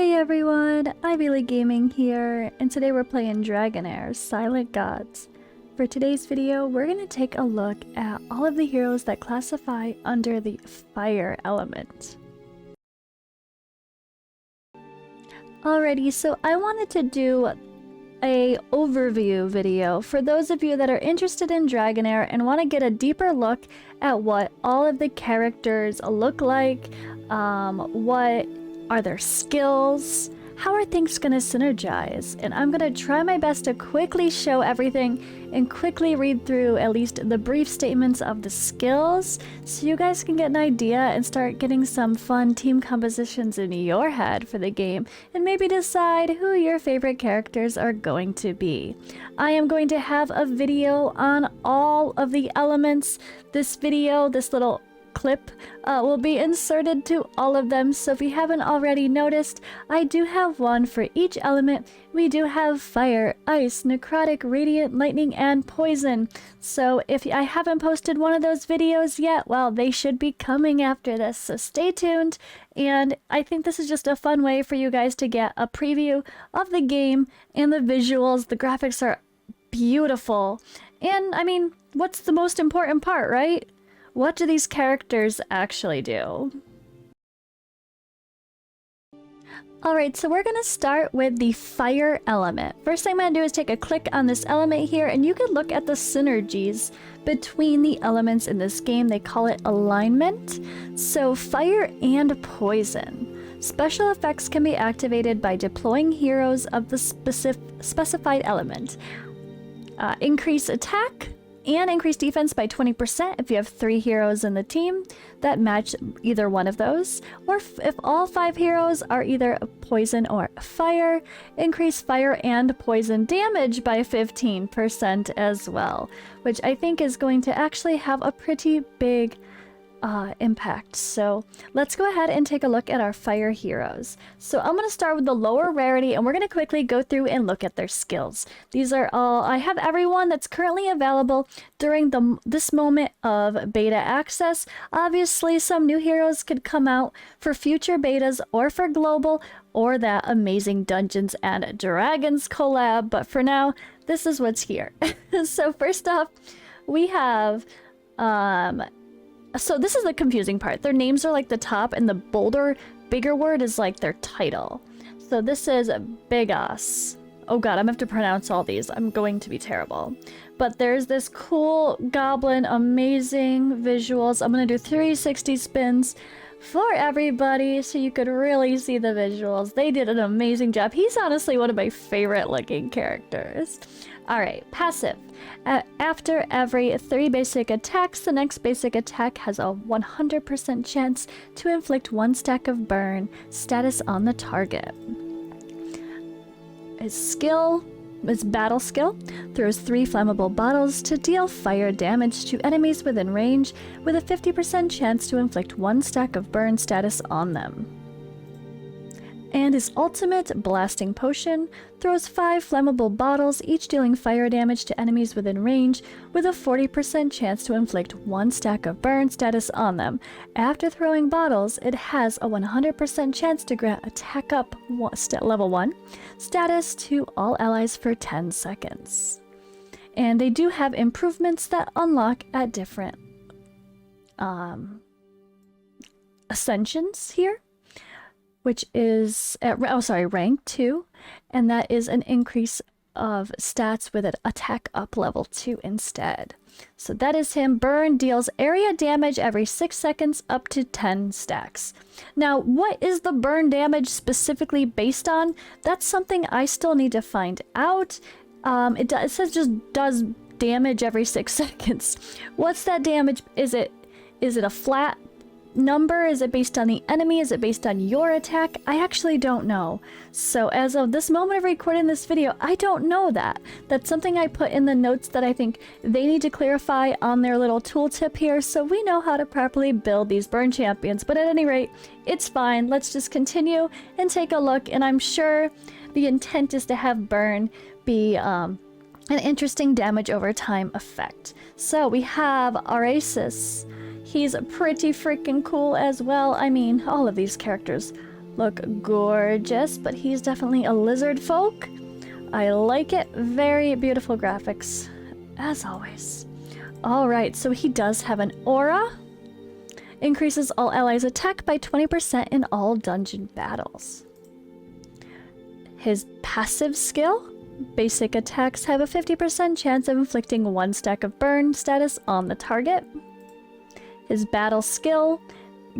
Hey everyone, Ivy Gaming here, and today we're playing Dragonheir, Silent Gods. For today's video, we're going to take a look at all of the heroes that classify under the fire element. Alrighty, so I wanted to do a overview video for those of you that are interested in Dragonheir and want to get a deeper look at what all of the characters look like, what are their skills, how are things going to synergize, and I'm going to try my best to quickly show everything and quickly read through at least the brief statements of the skills so you guys can get an idea and start getting some fun team compositions in your head for the game and maybe decide who your favorite characters are going to be. I am going to have a video on all of the elements. This little clip will be inserted to all of them, so if you haven't already noticed, I do have one for each element. We do have fire, ice, necrotic, radiant, lightning, and poison. So if I haven't posted one of those videos yet, well, they should be coming after this, so stay tuned. And I think this is just a fun way for you guys to get a preview of the game and the visuals. The graphics are beautiful, and I mean, what's the most important part, right? What do these characters actually do? Alright, so we're gonna start with the fire element. First thing I'm gonna do is take a click on this element here, and you can look at the synergies between the elements in this game. They call it alignment. So fire and poison. Special effects can be activated by deploying heroes of the specified element. Increase attack and increase defense by 20% if you have 3 heroes in the team that match either one of those, or if all 5 heroes are either poison or fire, increase fire and poison damage by 15% as well, which I think is going to actually have a pretty big impact. So let's go ahead and take a look at our fire heroes. So I'm going to start with the lower rarity, and we're going to quickly go through and look at their skills. These are all, I have everyone that's currently available during this moment of beta access. Obviously some new heroes could come out for future betas or for global or that amazing Dungeons and Dragons collab, but for now this is what's here. So first off, we have so this is the confusing part. Their names are like the top, and the bigger word is like their title. So this is Bigos. Oh god, I'm gonna have to pronounce all these. I'm going to be terrible. But there's this cool goblin, amazing visuals. I'm gonna do 360 spins for everybody so you could really see the visuals. They did an amazing job. He's honestly one of my favorite looking characters. Alright, passive. After every 3 basic attacks, the next basic attack has a 100% chance to inflict 1 stack of burn status on the target. His battle skill throws 3 flammable bottles to deal fire damage to enemies within range with a 50% chance to inflict 1 stack of burn status on them. And his ultimate, Blasting Potion, throws 5 flammable bottles, each dealing fire damage to enemies within range, with a 40% chance to inflict 1 stack of burn status on them. After throwing bottles, it has a 100% chance to grant Attack Up level 1 status to all allies for 10 seconds. And they do have improvements that unlock at different ascensions here, which is at rank 2, and that is an increase of stats with an attack up level 2 instead. So that is him. Burn deals area damage every 6 seconds up to 10 stacks. Now, what is the burn damage specifically based on? That's something I still need to find out. It says just does damage every 6 seconds. What's that damage? Is it a flat number? Is it based on the enemy? Is it based on your attack? I actually don't know. So as of this moment of recording this video, I don't know that. That's something I put in the notes that I think they need to clarify on their little tooltip here, so we know how to properly build these burn champions. But at any rate, it's fine. Let's just continue and take a look, and I'm sure the intent is to have burn be an interesting damage over time effect. So we have Arasis. He's pretty freaking cool as well. I mean, all of these characters look gorgeous, but he's definitely a lizard folk. I like it. Very beautiful graphics, as always. Alright, so he does have an aura. Increases all allies' attack by 20% in all dungeon battles. His passive skill. Basic attacks have a 50% chance of inflicting 1 stack of burn status on the target. His battle skill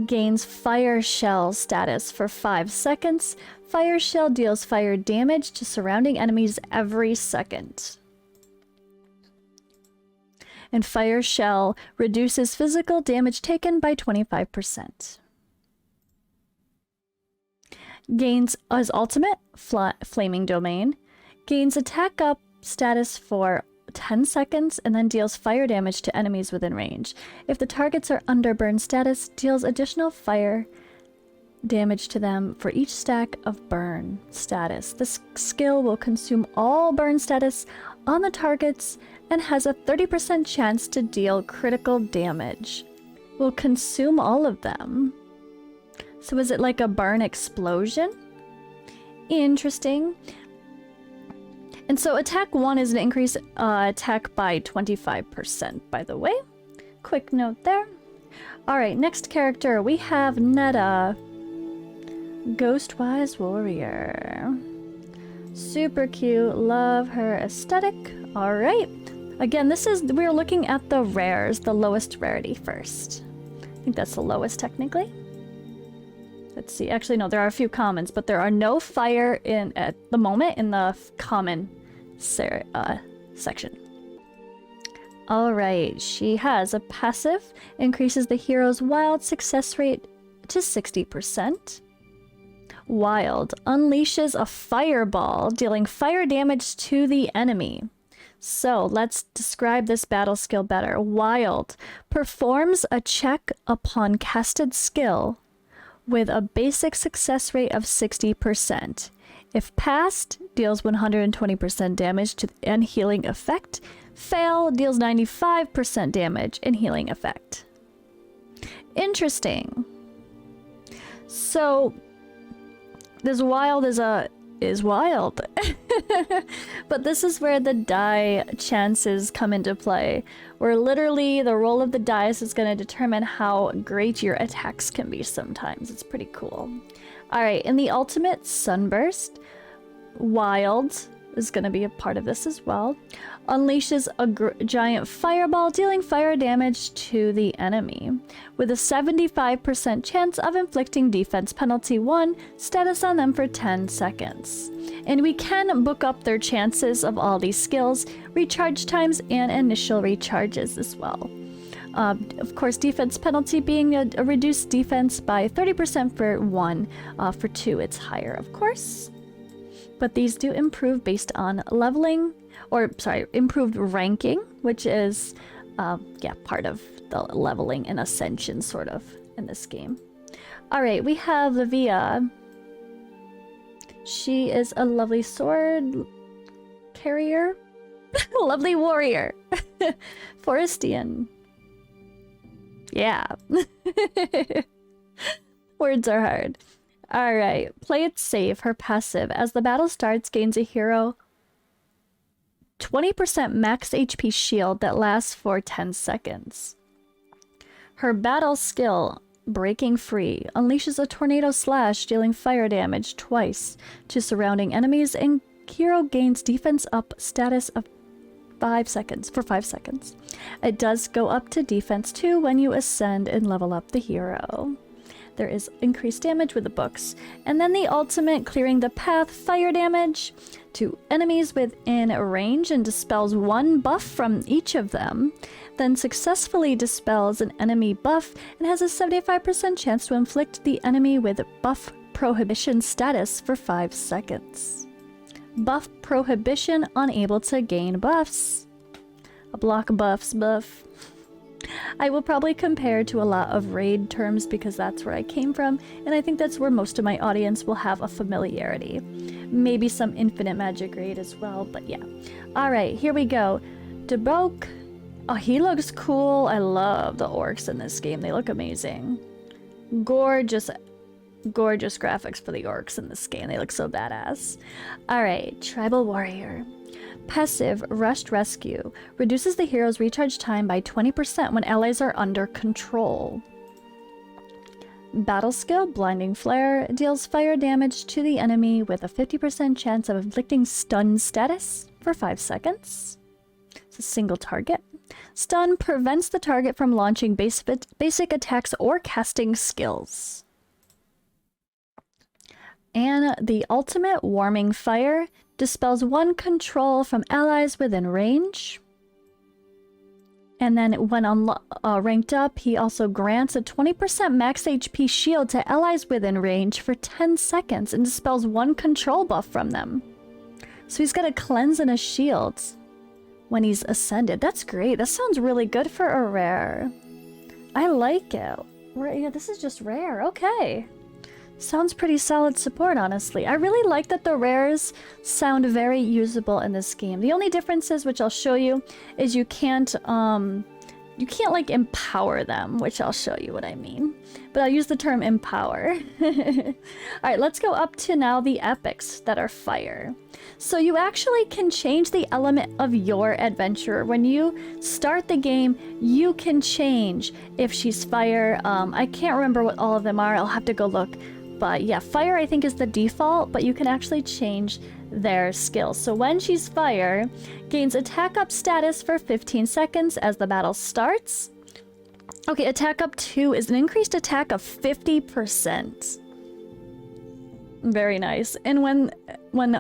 gains fire shell status for 5 seconds. Fire shell deals fire damage to surrounding enemies every second. And fire shell reduces physical damage taken by 25%. Gains his ultimate, Flaming Domain. Gains attack up status for 10 seconds and then deals fire damage to enemies within range. If the targets are under burn status, deals additional fire damage to them for each stack of burn status. This skill will consume all burn status on the targets and has a 30% chance to deal critical damage. Will consume all of them. So is it like a burn explosion? Interesting. And so attack 1 is an increase attack by 25%, by the way. Quick note there. Alright, next character. We have Netta. Ghostwise Warrior. Super cute. Love her aesthetic. Alright. Again, we're looking at the rares, the lowest rarity first. I think that's the lowest technically. Let's see. Actually, no, there are a few commons, but there are no fire at the moment in the common section. Alright, she has a passive, increases the hero's wild success rate to 60%. Wild unleashes a fireball, dealing fire damage to the enemy. So let's describe this battle skill better. Wild performs a check upon casted skill with a basic success rate of 60%. If passed, deals 120% damage and healing effect. Fail, deals 95% damage and healing effect. Interesting. So this wild is wild. But this is where the die chances come into play, where literally the roll of the dice is going to determine how great your attacks can be sometimes. It's pretty cool. Alright, in the ultimate Sunburst, Wild is going to be a part of this as well. Unleashes a giant fireball, dealing fire damage to the enemy, with a 75% chance of inflicting defense penalty 1 status on them for 10 seconds. And we can book up their chances of all these skills, recharge times, and initial recharges as well. Of course, defense penalty being a reduced defense by 30% for 1. For 2, it's higher, of course. But these do improve based on leveling, or sorry, improved ranking, which is, yeah, part of the leveling and ascension sort of in this game. All right, we have Livia. She is a lovely sword carrier, lovely warrior, Forestian. Yeah. Words are hard. Alright, play it safe. Her passive. As the battle starts, gains a hero 20% max HP shield that lasts for 10 seconds. Her battle skill, Breaking Free, unleashes a tornado slash, dealing fire damage twice to surrounding enemies, and hero gains defense up status of 5 seconds for 5 seconds. It does go up to defense 2 when you ascend and level up the hero. There is increased damage with the books. And then the ultimate, Clearing the Path, fire damage to enemies within range and dispels 1 buff from each of them. Then successfully dispels an enemy buff and has a 75% chance to inflict the enemy with buff prohibition status for 5 seconds. Buff prohibition, unable to gain buffs. A block buffs buff. I will probably compare to a lot of raid terms because that's where I came from, and I think that's where most of my audience will have a familiarity. Maybe some infinite magic raid as well, but yeah. Alright, here we go. Debok. Oh, he looks cool. I love the orcs in this game. They look amazing. Gorgeous gorgeous graphics for the orcs in this game. They look so badass. Alright, Tribal Warrior. Passive, Rushed Rescue. Reduces the hero's recharge time by 20% when allies are under control. Battle skill, Blinding Flare, deals fire damage to the enemy with a 50% chance of inflicting stun status for 5 seconds. It's a single target. Stun prevents the target from launching basic attacks or casting skills. And the ultimate, Warming Fire, dispels 1 control from allies within range. And then when ranked up, he also grants a 20% max HP shield to allies within range for 10 seconds and dispels 1 control buff from them. So he's got a cleanse and a shield when he's ascended. That's great. That sounds really good for a rare. I like it. Yeah, this is just rare. Okay. Sounds pretty solid support, honestly. I really like that the rares sound very usable in this game. The only difference is, which I'll show you, is you can't like empower them, which I'll show you what I mean. But I'll use the term empower. Alright, let's go up to now the epics that are fire. So you actually can change the element of your adventurer. When you start the game, you can change if she's fire. I can't remember what all of them are. I'll have to go look. But yeah, fire I think is the default, but you can actually change their skills. So when she's fire, gains attack up status for 15 seconds as the battle starts. Okay, attack up 2 is an increased attack of 50%. Very nice. And when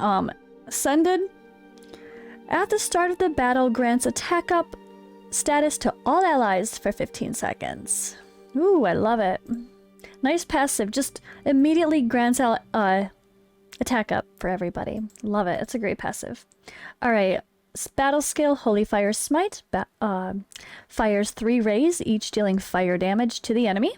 ascended, at the start of the battle grants attack up status to all allies for 15 seconds. Ooh, I love it. Nice passive, just immediately grants out attack up for everybody. Love it. It's a great passive. Alright, battle skill, Holy Fire Smite. Fires 3 rays, each dealing fire damage to the enemy.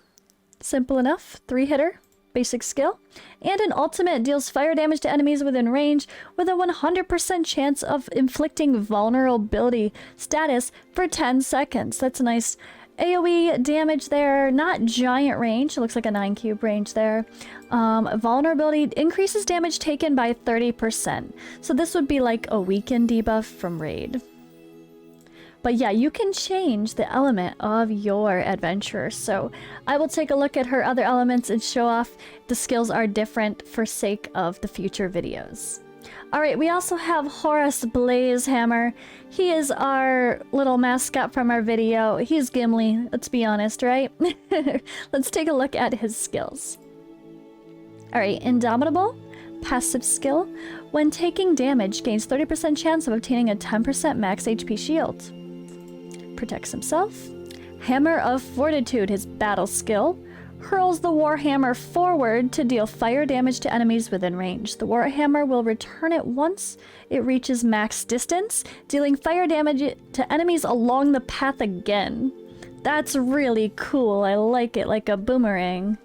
Simple enough. 3-hitter. Basic skill. And an ultimate deals fire damage to enemies within range with a 100% chance of inflicting vulnerability status for 10 seconds. That's a nice AoE damage there, not giant range. It looks like a 9 cube range there. Vulnerability increases damage taken by 30%. So this would be like a weakened debuff from raid. But yeah, you can change the element of your adventurer. So I will take a look at her other elements and show off the skills are different for sake of the future videos. Alright, we also have Horus Blazehammer. He is our little mascot from our video. He's Gimli, let's be honest, right? Let's take a look at his skills. Alright, Indomitable. Passive skill. When taking damage, gains 30% chance of obtaining a 10% max HP shield. Protects himself. Hammer of Fortitude, his battle skill. Hurls the Warhammer forward to deal fire damage to enemies within range. The Warhammer will return it once it reaches max distance, dealing fire damage to enemies along the path again. That's really cool. I like it, like a boomerang.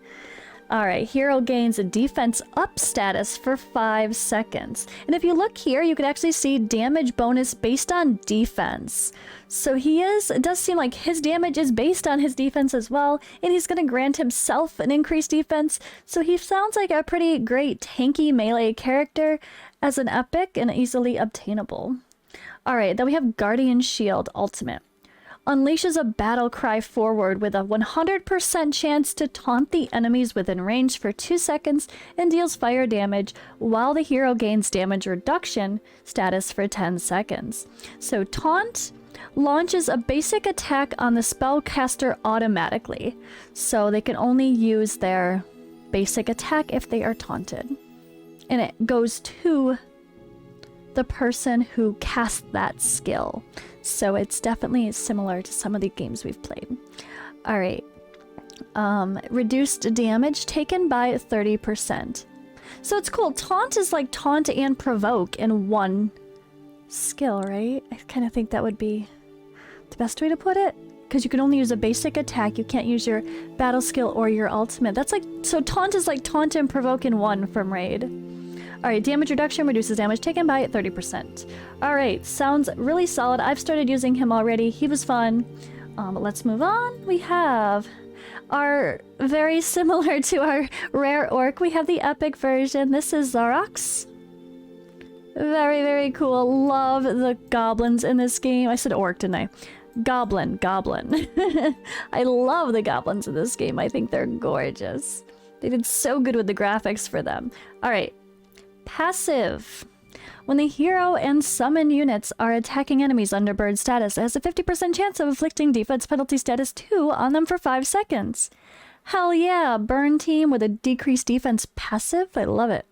Alright, hero gains a defense up status for 5 seconds. And if you look here, you can actually see damage bonus based on defense. So it does seem like his damage is based on his defense as well, and he's going to grant himself an increased defense. So he sounds like a pretty great tanky melee character as an epic and easily obtainable. Alright, then we have Guardian Shield Ultimate. Unleashes a battle cry forward with a 100% chance to taunt the enemies within range for 2 seconds and deals fire damage while the hero gains damage reduction status for 10 seconds. So taunt launches a basic attack on the spellcaster automatically, so they can only use their basic attack if they are taunted. And it goes to the person who cast that skill. So it's definitely similar to some of the games we've played. Alright. Reduced damage taken by 30%. So it's cool. Taunt is like taunt and provoke in one skill, right? I kind of think that would be the best way to put it. Because you can only use a basic attack. You can't use your battle skill or your ultimate. That's like... So taunt is like taunt and provoke in one from raid. Alright, damage reduction reduces damage taken by 30%. Alright, sounds really solid. I've started using him already. He was fun. But let's move on. We have are very similar to our rare orc. We have the epic version. This is Zarox. Very, very cool. Love the goblins in this game. I said orc, didn't I? Goblin. I love the goblins in this game. I think they're gorgeous. They did so good with the graphics for them. Alright. Passive. When the hero and summon units are attacking enemies under burn status, it has a 50% chance of inflicting defense penalty status 2 on them for 5 seconds. Hell yeah, burn team with a decreased defense passive. I love it.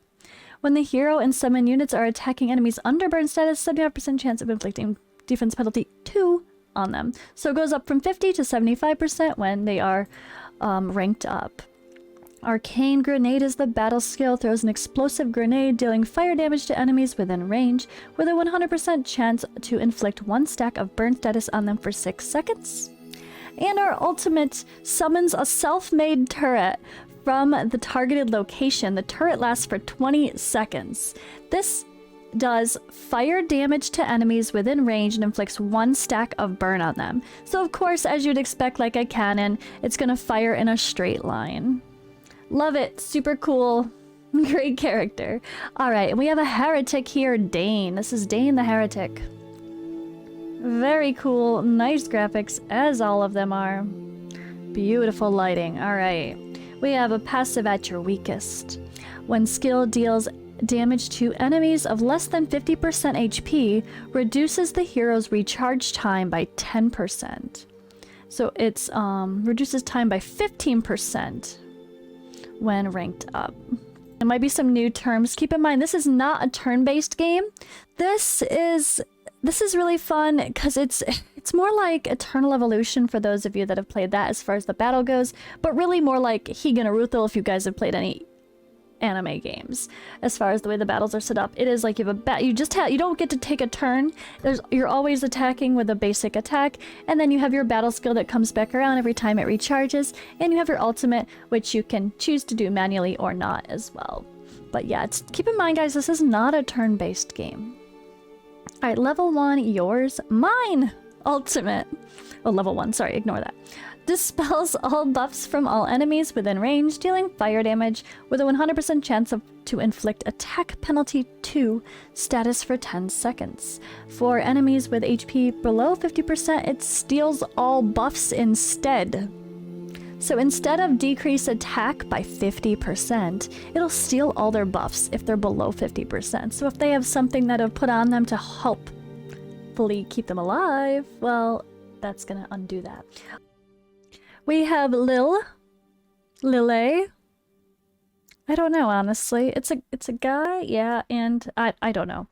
When the hero and summon units are attacking enemies under burn status, 75% chance of inflicting defense penalty 2 on them. So it goes up from 50 to 75% when they are ranked up. Arcane Grenade is the battle skill. Throws an explosive grenade, dealing fire damage to enemies within range, with a 100% chance to inflict 1 stack of burn status on them for 6 seconds. And our ultimate summons a self-made turret from the targeted location. The turret lasts for 20 seconds. This does fire damage to enemies within range and inflicts 1 stack of burn on them. So of course, as you'd expect, like a cannon, it's gonna fire in a straight line. Love it. Super cool. Great character. Alright, and we have a heretic here, Dane. This is Dane the Heretic. Very cool. Nice graphics, as all of them are. Beautiful lighting. Alright. We have a passive at your weakest. When skill deals damage to enemies of less than 50% HP, reduces the hero's recharge time by 10%. So it's reduces time by 15% when ranked up. There might be some new terms. Keep in mind, this is not a turn-based game. This is really fun because it's more like Eternal Evolution for those of you that have played that as far as the battle goes, but really more like Higa Naruto if you guys have played any anime games. As far as the way the battles are set up, it is like you have a you don't get to take a turn. You're always attacking with a basic attack, and then you have your battle skill that comes back around every time it recharges, and you have your ultimate, which you can choose to do manually or not as well. But yeah, keep in mind, guys, this is not a turn-based game. Alright, level 1, yours, mine! Ultimate. Oh, level 1, sorry, ignore that. Dispels all buffs from all enemies within range, dealing fire damage with a 100% chance to inflict attack penalty 2 status for 10 seconds. For enemies with HP below 50%, it steals all buffs instead. So instead of decrease attack by 50%, it'll steal all their buffs if they're below 50%. So if they have something that have put on them to help fully keep them alive, well, that's gonna undo that. We have Lille. I don't know, honestly. It's a guy, yeah, and I don't know.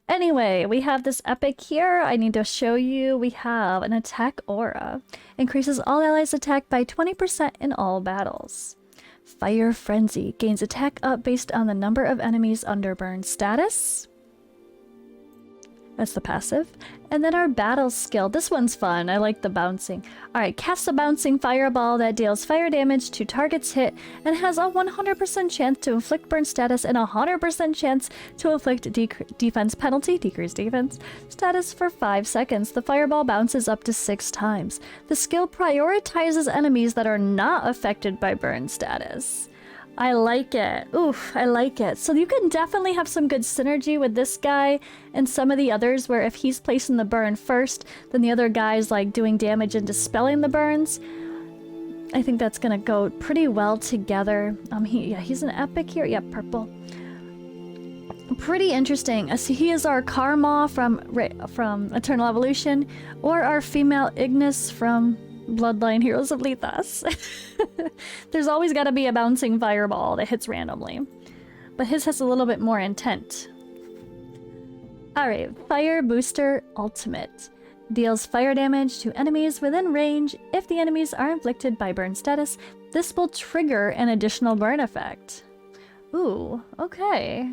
Anyway, we have this epic here. I need to show you. We have an attack aura. Increases all allies' attack by 20% in all battles. Fire Frenzy. Gains attack up based on the number of enemies under burn status. That's the passive. And then our battle skill. This one's fun. I like the bouncing. Alright, cast a bouncing fireball that deals fire damage to targets hit and has a 100% chance to inflict burn status and a 100% chance to inflict defense penalty, decreased defense, status for 5 seconds. The fireball bounces up to 6 times. The skill prioritizes enemies that are not affected by burn status. I like it. Oof, I like it. So you can definitely have some good synergy with this guy and some of the others where if he's placing the burn first, then the other guy's like doing damage and dispelling the burns. I think that's gonna go pretty well together. He's an epic here. Yep, purple. Pretty interesting. He is our Karma from Eternal Evolution, or our female Ignis from Bloodline Heroes of Lethas. There's always got to be a bouncing fireball that hits randomly, but his has a little bit more intent. Alright, Fire Booster Ultimate. Deals fire damage to enemies within range. If the enemies are inflicted by burn status, this will trigger an additional burn effect. Ooh, okay.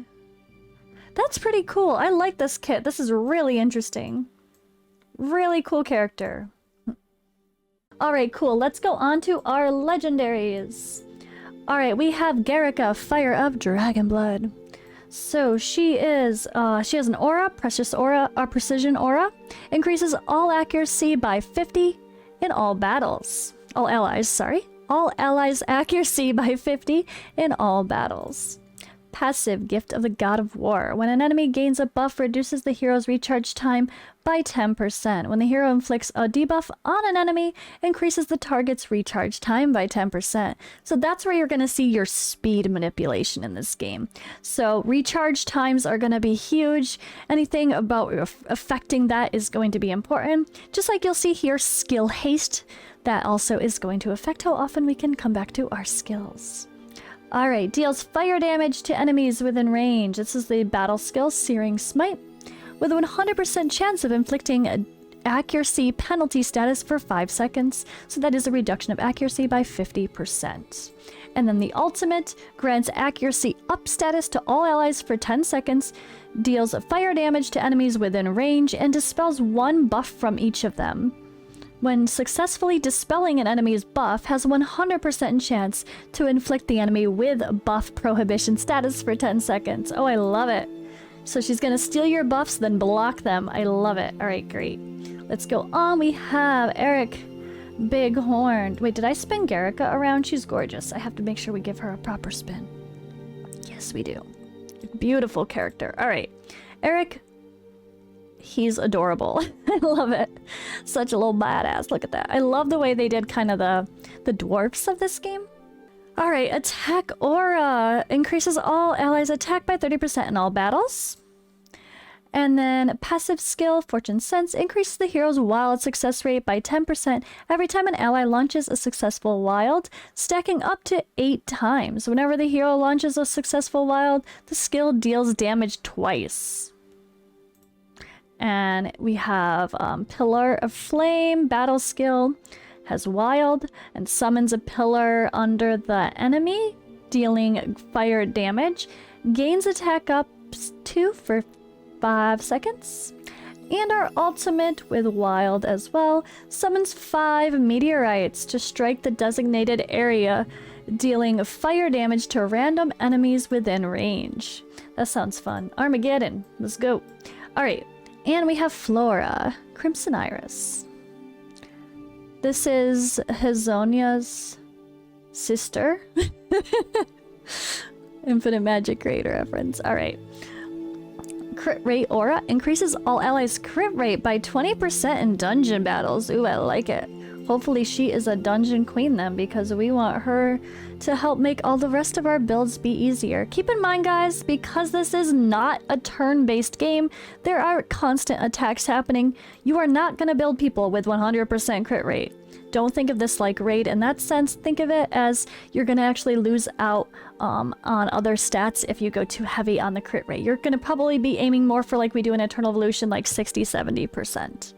That's pretty cool. I like this kit. This is really interesting. Really cool character. Alright, cool. Let's go on to our legendaries. Alright, we have Garrica, Fire of Dragonblood. So she has an aura, Precious Aura, Precision Aura. Increases all accuracy by 50 in all battles. All allies, sorry. all allies' accuracy by 50 in all battles. Passive, Gift of the God of War. When an enemy gains a buff, reduces the hero's recharge time by 10%. When the hero inflicts a debuff on an enemy, increases the target's recharge time by 10%. So that's where you're going to see your speed manipulation in this game. So recharge times are going to be huge. Anything about affecting that is going to be important. Just like you'll see here, skill haste. That also is going to affect how often we can come back to our skills. Alright, deals fire damage to enemies within range. This is the battle skill, Searing Smite, with a 100% chance of inflicting an accuracy penalty status for 5 seconds. So that is a reduction of accuracy by 50%. And then the ultimate grants accuracy up status to all allies for 10 seconds, deals fire damage to enemies within range, and dispels one buff from each of them. When successfully dispelling an enemy's buff, has a 100% chance to inflict the enemy with buff prohibition status for 10 seconds. Oh, I love it. So she's gonna steal your buffs, then block them. I love it. Alright, great. Let's go on. We have Eric Bighorn. Wait, did I spin Garrica around? She's gorgeous. I have to make sure we give her a proper spin. Yes, we do. Beautiful character. Alright. Eric... He's adorable. I love it. Such a little badass. Look at that. I love the way they did kind of the dwarfs of this game. Alright, attack aura. Increases all allies' attack by 30% in all battles. And then passive skill, Fortune Sense, increases the hero's wild success rate by 10% every time an ally launches a successful wild, stacking up to 8 times. Whenever the hero launches a successful wild, the skill deals damage twice. And we have Pillar of Flame, battle skill, has wild, and summons a pillar under the enemy, dealing fire damage, gains attack up to for 5 seconds. And our ultimate with wild as well, summons 5 meteorites to strike the designated area, dealing fire damage to random enemies within range. That sounds fun. Armageddon, let's go. Alright. And we have Flora, Crimson Iris. This is Hazonia's sister. Infinite Magic Grade reference. Alright. Crit rate aura increases all allies' crit rate by 20% in dungeon battles. Ooh, I like it. Hopefully she is a dungeon queen then, because we want her to help make all the rest of our builds be easier. Keep in mind, guys, because this is not a turn-based game, there are constant attacks happening. You are not going to build people with 100% crit rate. Don't think of this like raid in that sense. Think of it as you're going to actually lose out on other stats if you go too heavy on the crit rate. You're going to probably be aiming more for, like we do in Eternal Evolution, like 60-70%.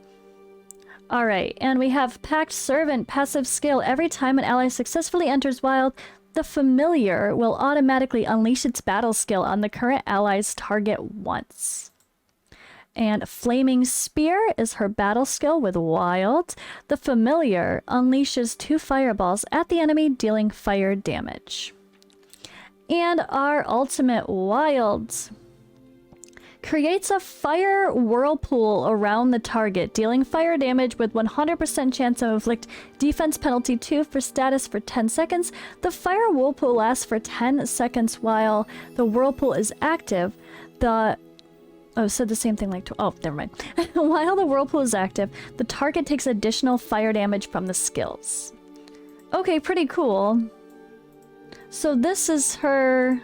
Alright, and we have Pact Servant, passive skill. Every time an ally successfully enters wild, the familiar will automatically unleash its battle skill on the current ally's target once. And Flaming Spear is her battle skill with wild. The familiar unleashes 2 fireballs at the enemy, dealing fire damage. And our ultimate wild creates a fire whirlpool around the target, dealing fire damage with 100% chance to inflict defense penalty 2 for status for 10 seconds. The fire whirlpool lasts for 10 seconds while the whirlpool is active. Oh, said the same thing like... Oh, never mind. While the whirlpool is active, the target takes additional fire damage from the skills. Okay, pretty cool. So this is her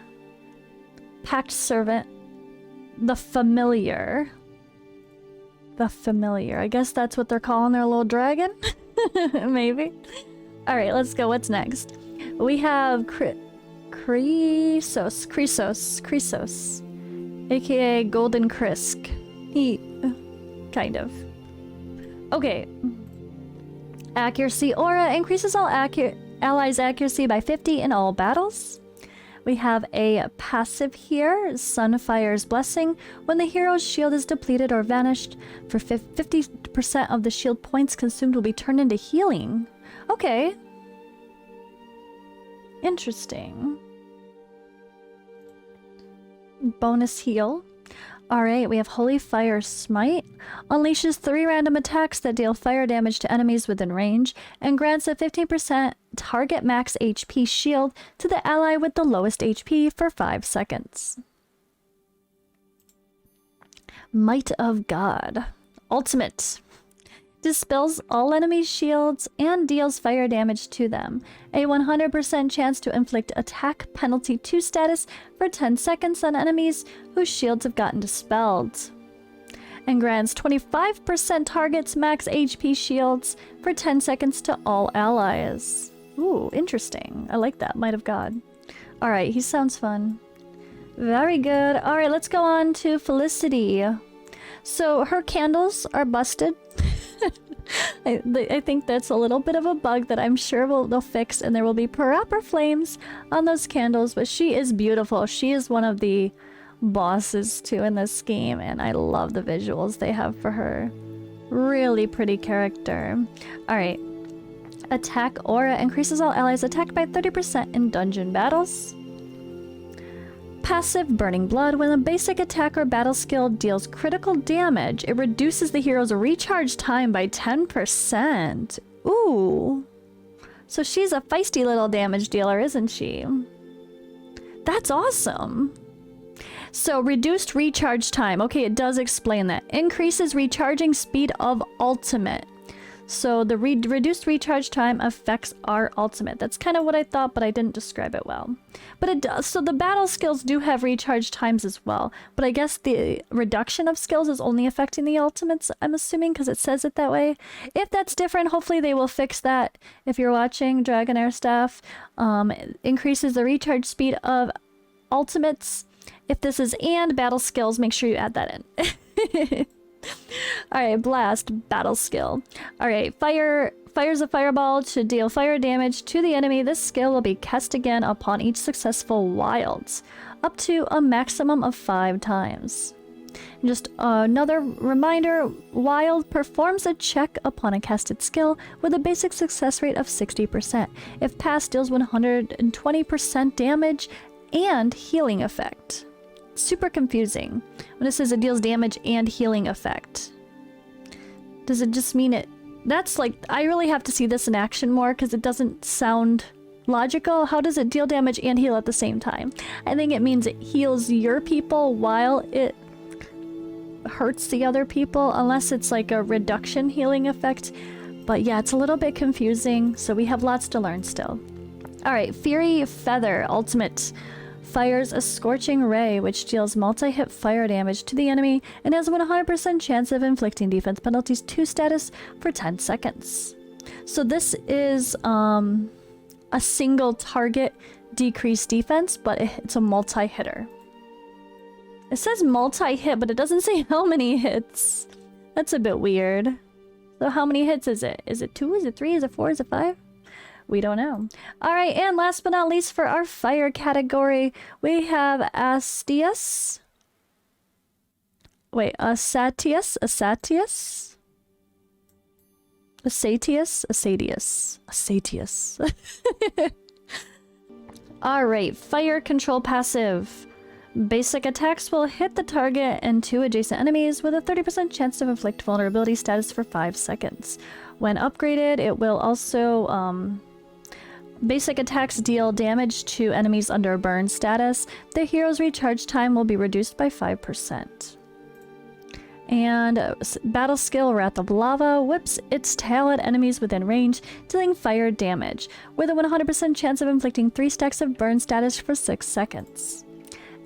Pact Servant. The Familiar. The Familiar. I guess that's what they're calling their little dragon? Maybe. Alright, let's go. What's next? We have Chrysos. AKA Golden Krisk. Kind of. Okay. Accuracy Aura increases all allies' accuracy by 50 in all battles. We have a passive here, Sunfire's Blessing. When the hero's shield is depleted or vanished, for 50% of the shield points consumed will be turned into healing. Okay. Interesting. Bonus heal. Alright, we have Holy Fire Smite. Unleashes 3 random attacks that deal fire damage to enemies within range, and grants a 15% target max HP shield to the ally with the lowest HP for 5 seconds. Might of God. Ultimate. Dispels all enemies' shields and deals fire damage to them. A 100% chance to inflict attack penalty 2 status for 10 seconds on enemies whose shields have gotten dispelled. And grants 25% targets max HP shields for 10 seconds to all allies. Ooh, interesting. I like that. Might of God. Alright, he sounds fun. Very good. Alright, let's go on to Felicity. So her candles are busted. I think that's a little bit of a bug that I'm sure they'll fix, and there will be proper flames on those candles, but she is beautiful. She is one of the bosses too in this game, and I love the visuals they have for her. Really pretty character. Alright. Attack Aura increases all allies attacked by 30% in dungeon battles. Passive Burning Blood. When a basic attack or battle skill deals critical damage, it reduces the hero's recharge time by 10%. Ooh. So she's a feisty little damage dealer, isn't she? That's awesome. So reduced recharge time. Okay, it does explain that. Increases recharging speed of ultimate. So the reduced recharge time affects our ultimate. That's kind of what I thought, but I didn't describe it well. But it does. So the battle skills do have recharge times as well. But I guess the reduction of skills is only affecting the ultimates, I'm assuming, because it says it that way. If that's different, hopefully they will fix that. If you're watching Dragonheir stuff, increases the recharge speed of ultimates. If this is and battle skills, make sure you add that in. Alright, Blast, battle skill. Alright, fires a fireball to deal fire damage to the enemy. This skill will be cast again upon each successful wilds, up to a maximum of 5 times. And just another reminder, Wild performs a check upon a casted skill with a basic success rate of 60%. If passed, deals 120% damage and healing effect. Super confusing when it says it deals damage and healing effect. Does it just mean it? That's like, I really have to see this in action more because it doesn't sound logical. How does it deal damage and heal at the same time? I think it means it heals your people while it hurts the other people, unless it's like a reduction healing effect. But yeah, it's a little bit confusing, so we have lots to learn still. Alright, Fury Feather Ultimate. Fires a Scorching Ray, which deals multi-hit fire damage to the enemy and has a 100% chance of inflicting defense penalties 2 status for 10 seconds. So this is a single target decreased defense, but it's a multi-hitter. It says multi-hit, but it doesn't say how many hits. That's a bit weird. So how many hits is it? Is it 2? Is it 3? Is it 4? Is it 5? We don't know. Alright, and last but not least for our fire category, we have Asatius. Wait, Asatius? Asatius? Asatius? Asatius. Asatius. Alright, fire control passive. Basic attacks will hit the target and 2 adjacent enemies with a 30% chance to inflict vulnerability status for 5 seconds. When upgraded, it will also, basic attacks deal damage to enemies under burn status. The hero's recharge time will be reduced by 5%. And battle skill Wrath of Lava whips its tail at enemies within range, dealing fire damage, with a 100% chance of inflicting 3 stacks of burn status for 6 seconds.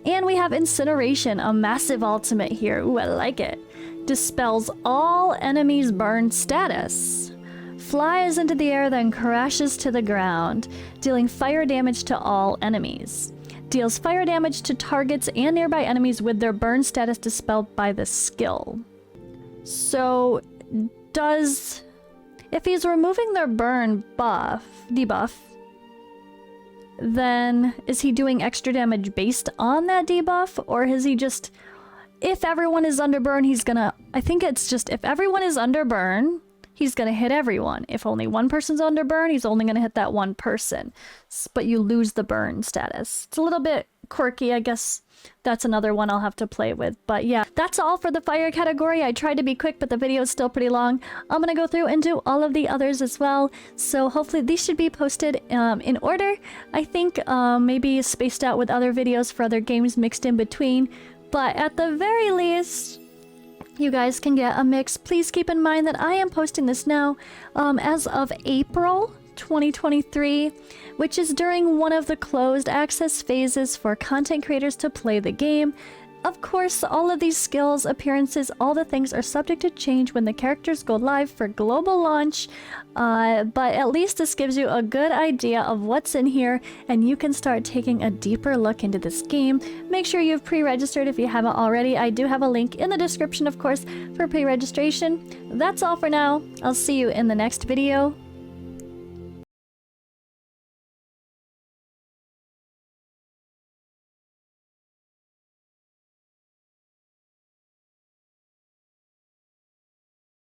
And we have Incineration, a massive ultimate here. Ooh, I like it. Dispels all enemies' burn status. Flies into the air, then crashes to the ground, dealing fire damage to all enemies. Deals fire damage to targets and nearby enemies with their burn status dispelled by the skill. So, if he's removing their burn debuff, then is he doing extra damage based on that debuff? Or is he just, if everyone is under burn, he's gonna, I think it's just, if everyone is under burn, he's gonna hit everyone. If only one person's under burn, he's only gonna hit that one person. But you lose the burn status. It's a little bit quirky, I guess. that's another one I'll have to play with. But yeah, that's all for the fire category. I tried to be quick, but the video is still pretty long. I'm gonna go through and do all of the others as well. So hopefully these should be posted in order. I think maybe spaced out with other videos for other games mixed in between. But at the very least, you guys can get a mix. Please keep in mind that I am posting this now as of April 2023, which is during one of the closed access phases for content creators to play the game. Of course, all of these skills, appearances, all the things are subject to change when the characters go live for global launch, but at least this gives you a good idea of what's in here, and you can start taking a deeper look into this game. Make sure you've pre-registered if you haven't already. I do have a link in the description, of course, for pre-registration. That's all for now. I'll see you in the next video.